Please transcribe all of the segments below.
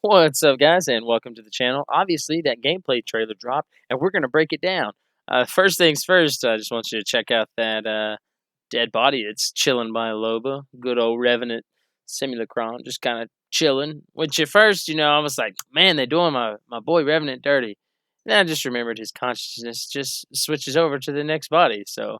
What's up, guys, and welcome to the channel. Obviously, that gameplay trailer dropped, and we're gonna break it down. First things first, I just want you to check out that dead body that's chilling by Loba. Good old Revenant Simulacron, just kind of chilling. Which at first, I was like, man, they're doing my boy Revenant dirty. Then I just remembered his consciousness just switches over to the next body, so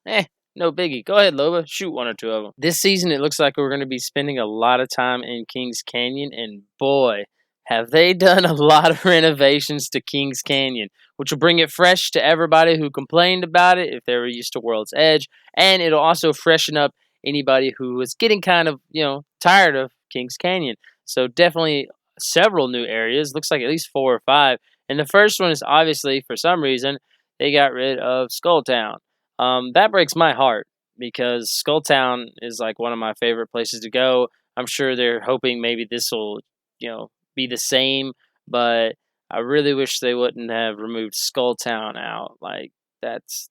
Eh, no biggie. Go ahead, Loba. Shoot one or two of them. This season, it looks like we're going to be spending a lot of time in Kings Canyon, and boy, have they done a lot of renovations to Kings Canyon, which will bring it fresh to everybody who complained about it if they were used to World's Edge, and it'll also freshen up anybody who was getting kind of, tired of Kings Canyon. So definitely several new areas. Looks like at least 4 or 5. And the first one is obviously, for some reason, they got rid of Skull Town. That breaks my heart because Skulltown is like one of my favorite places to go. I'm sure they're hoping maybe this will, be the same, but I really wish they wouldn't have removed Skulltown out. Like that's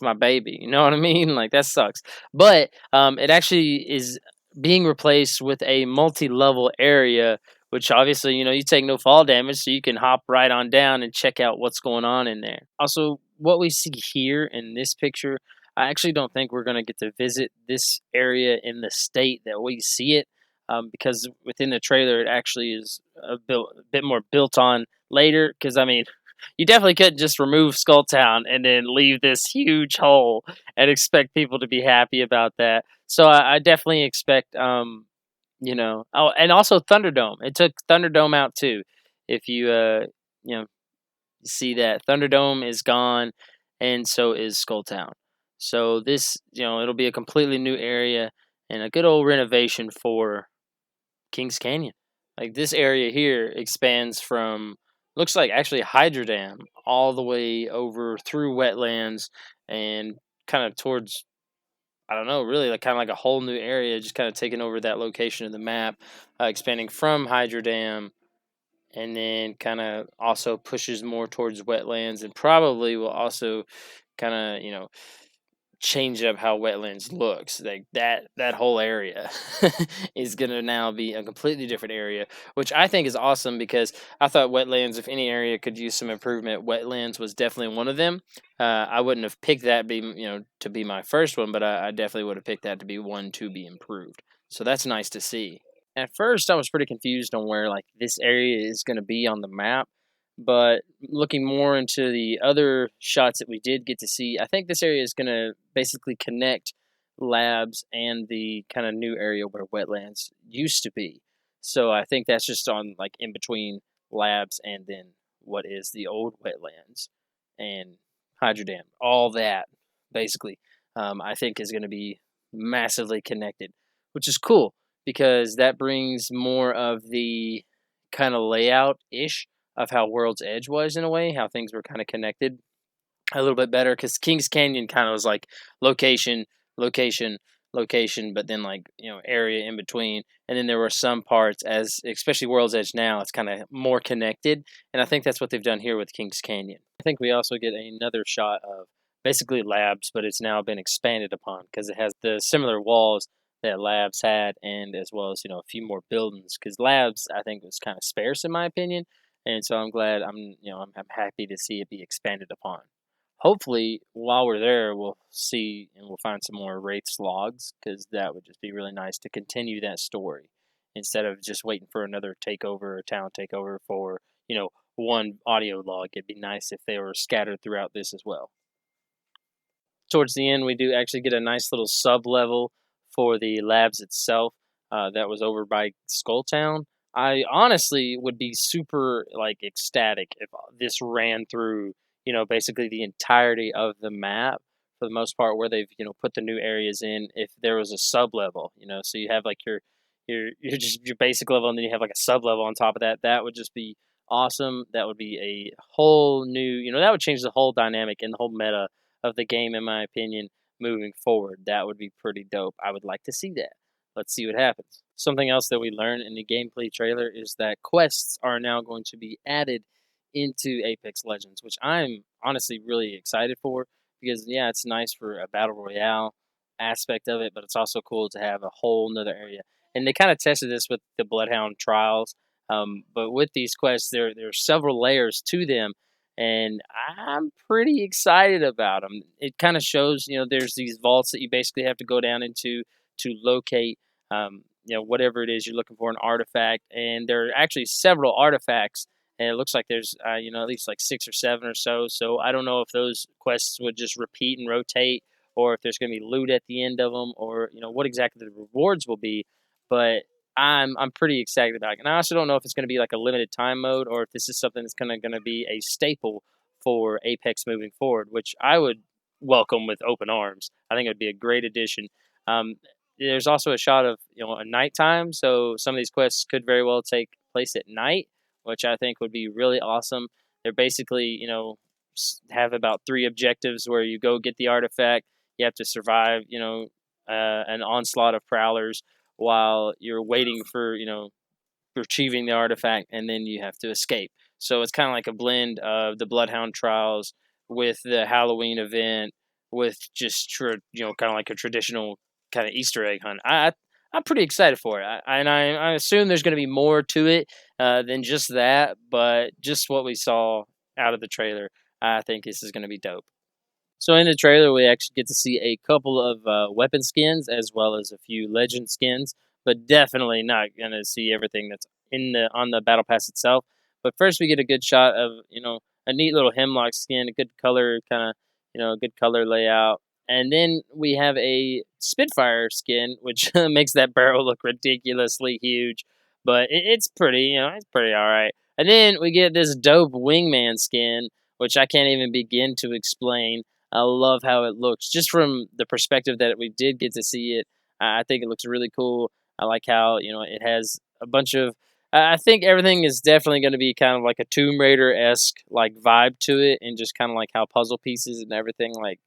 my baby. You know what I mean? Like that sucks. But it actually is being replaced with a multi-level area, which obviously you take no fall damage, so you can hop right on down and check out what's going on in there. Also, what we see here in this picture, I actually don't think we're going to get to visit this area in the state that we see it, because within the trailer it actually is a bit more built on later. Because I mean, you definitely couldn't just remove Skulltown and then leave this huge hole and expect people to be happy about that. So I definitely expect, oh, and also Thunderdome. It took Thunderdome out too. If you, you know, see that Thunderdome is gone, and so is Skulltown. So this, it'll be a completely new area and a good old renovation for Kings Canyon. Like this area here expands from looks like actually Hydro Dam all the way over through wetlands and kind of towards I don't know, really like kind of like a whole new area, just kind of taking over that location of the map, expanding from Hydro Dam and then kind of also pushes more towards wetlands and probably will also kind of change up how wetlands looks. Like that whole area is gonna now be a completely different area, which I think is awesome because I thought wetlands, if any area could use some improvement, wetlands was definitely one of them. I wouldn't have picked that to be my first one, but I definitely would have picked that to be one to be improved. So that's nice to see. At first, I was pretty confused on where like this area is going to be on the map, but looking more into the other shots that we did get to see, I think this area is going to basically connect labs and the kind of new area where wetlands used to be. So I think that's just on like in between labs and then what is the old wetlands and hydro dam. All that basically, I think is going to be massively connected, which is cool because that brings more of the kind of layout ish of how World's Edge was in a way, how things were kind of connected a little bit better. Because Kings Canyon kind of was like location, location, location, but then like area in between, and then there were some parts as especially World's Edge now it's kind of more connected, and I think that's what they've done here with Kings Canyon. I think we also get another shot of basically labs, but it's now been expanded upon because it has the similar walls that labs had, and as well as a few more buildings. Because labs I think was kind of sparse in my opinion, and so I'm glad I'm happy to see it be expanded upon. Hopefully, while we're there, we'll see and we'll find some more Wraiths logs because that would just be really nice to continue that story instead of just waiting for another takeover or town takeover for one audio log. It'd be nice if they were scattered throughout this as well. Towards the end, we do actually get a nice little sub level for the labs itself. That was over by Skulltown. I honestly would be super like ecstatic if this ran through, basically the entirety of the map for the most part, where they've put the new areas in. If there was a sub level, so you have like your just your basic level, and then you have like a sub level on top of that. That would just be awesome. That would be a whole new, that would change the whole dynamic and the whole meta of the game, in my opinion, moving forward. That would be pretty dope. I would like to see that. Let's see what happens. Something else that we learned in the gameplay trailer is that quests are now going to be added into Apex Legends, which I'm honestly really excited for because, yeah, it's nice for a battle royale aspect of it, but it's also cool to have a whole nother area. And they kind of tested this with the Bloodhound trials. But with these quests, there are several layers to them, and I'm pretty excited about them. It kind of shows, there's these vaults that you basically have to go down into to locate, whatever it is you're looking for, an artifact. And there are actually several artifacts, and it looks like there's, at least like 6 or 7 or so. So I don't know if those quests would just repeat and rotate, or if there's going to be loot at the end of them, or what exactly the rewards will be. But I'm pretty excited about it. And I also don't know if it's going to be like a limited time mode, or if this is something that's gonna be a staple for Apex moving forward, which I would welcome with open arms. I think it would be a great addition. Um, there's also a shot of a nighttime, so some of these quests could very well take place at night, which I think would be really awesome. They're basically have about 3 objectives where you go get the artifact. You have to survive an onslaught of prowlers while you're waiting for retrieving the artifact, and then you have to escape. So it's kind of like a blend of the Bloodhound Trials with the Halloween event, with just kind of like a traditional kind of Easter egg hunt. I'm pretty excited for it, I assume there's going to be more to it than just that, but just what we saw out of the trailer, I think this is going to be dope. So in the trailer, we actually get to see a couple of weapon skins as well as a few legend skins, but definitely not gonna see everything that's in the on the battle pass itself. But first, we get a good shot of a neat little Hemlock skin, a good color kind of a good color layout, and then we have a Spitfire skin, which makes that barrel look ridiculously huge, but it's pretty, it's pretty all right. And then we get this dope Wingman skin, which I can't even begin to explain. I love how it looks, just from the perspective that we did get to see it. I think it looks really cool. I like how it has a bunch of. I think everything is definitely going to be kind of like a Tomb Raider esque like vibe to it, and just kind of like how puzzle pieces and everything, like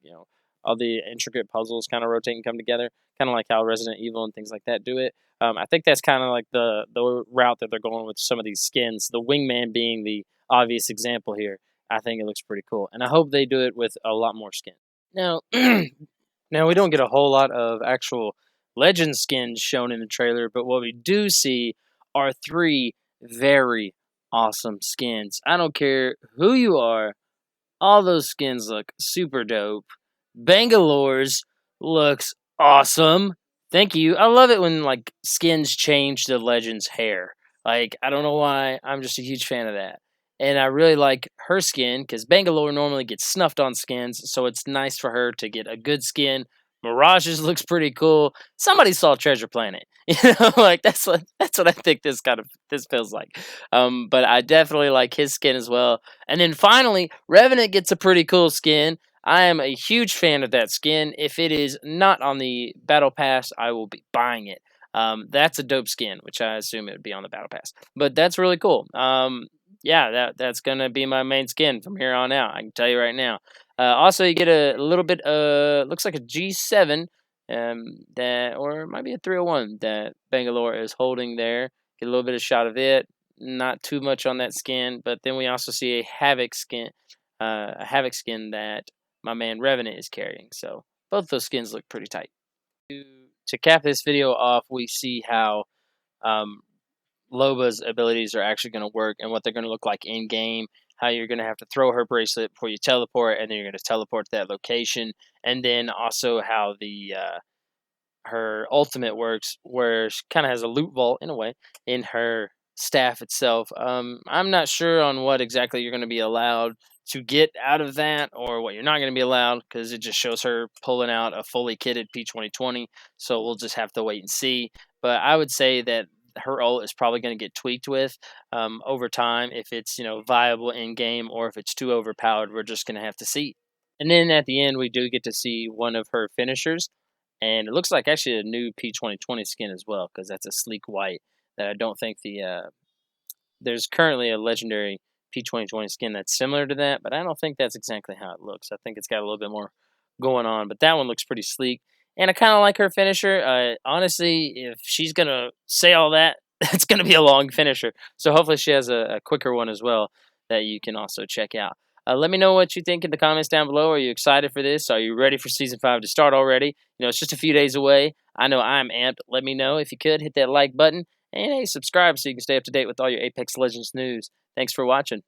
all the intricate puzzles kind of rotate and come together, kind of like how Resident Evil and things like that do it. I think that's kind of like the route that they're going with some of these skins. The Wingman being the obvious example here. I think it looks pretty cool, and I hope they do it with a lot more skin. Now, now we don't get a whole lot of actual legend skins shown in the trailer, but what we do see are 3 very awesome skins. I don't care who you are, all those skins look super dope. Bangalore's looks awesome. Thank you. I love it when like skins change the legend's hair. Like I don't know why, I'm just a huge fan of that. And I really like her skin because Bangalore normally gets snuffed on skins, so it's nice for her to get a good skin. Mirage's looks pretty cool. Somebody saw Treasure Planet, like that's what I think this feels like. But I definitely like his skin as well. And then finally, Revenant gets a pretty cool skin. I am a huge fan of that skin. If it is not on the Battle Pass, I will be buying it. That's a dope skin, which I assume it would be on the Battle Pass. But that's really cool. Yeah, that's gonna be my main skin from here on out. I can tell you right now. Also, you get a little bit. Looks like a G7. That or it might be a 301 that Bangalore is holding there. Get a little bit of shot of it. Not too much on that skin, but then we also see a Havoc skin. A Havoc skin that my man Revenant is carrying. So both those skins look pretty tight. To cap this video off, we see how Loba's abilities are actually going to work and what they're going to look like in game. How you're going to have to throw her bracelet before you teleport, and then you're going to teleport to that location. And then also how the her ultimate works, where she kind of has a loot vault in a way in her staff itself. I'm not sure on what exactly you're going to be allowed to get out of that, or what you're not going to be allowed, because it just shows her pulling out a fully kitted P2020. So we'll just have to wait and see. But I would say that her ult is probably going to get tweaked with over time, if it's viable in game, or if it's too overpowered. We're just going to have to see. And then at the end, we do get to see one of her finishers, and it looks like actually a new P2020 skin as well, because that's a sleek white that I don't think there's currently a legendary P2020 skin that's similar to that, but I don't think that's exactly how it looks. I think it's got a little bit more going on, but that one looks pretty sleek. And I kind of like her finisher. Honestly, if she's going to say all that, it's going to be a long finisher. So hopefully she has a quicker one as well that you can also check out. Let me know what you think in the comments down below. Are you excited for this? Are you ready for Season 5 to start already? It's just a few days away. I know I'm amped. Let me know if you could. Hit that like button. And hey, subscribe so you can stay up to date with all your Apex Legends news. Thanks for watching.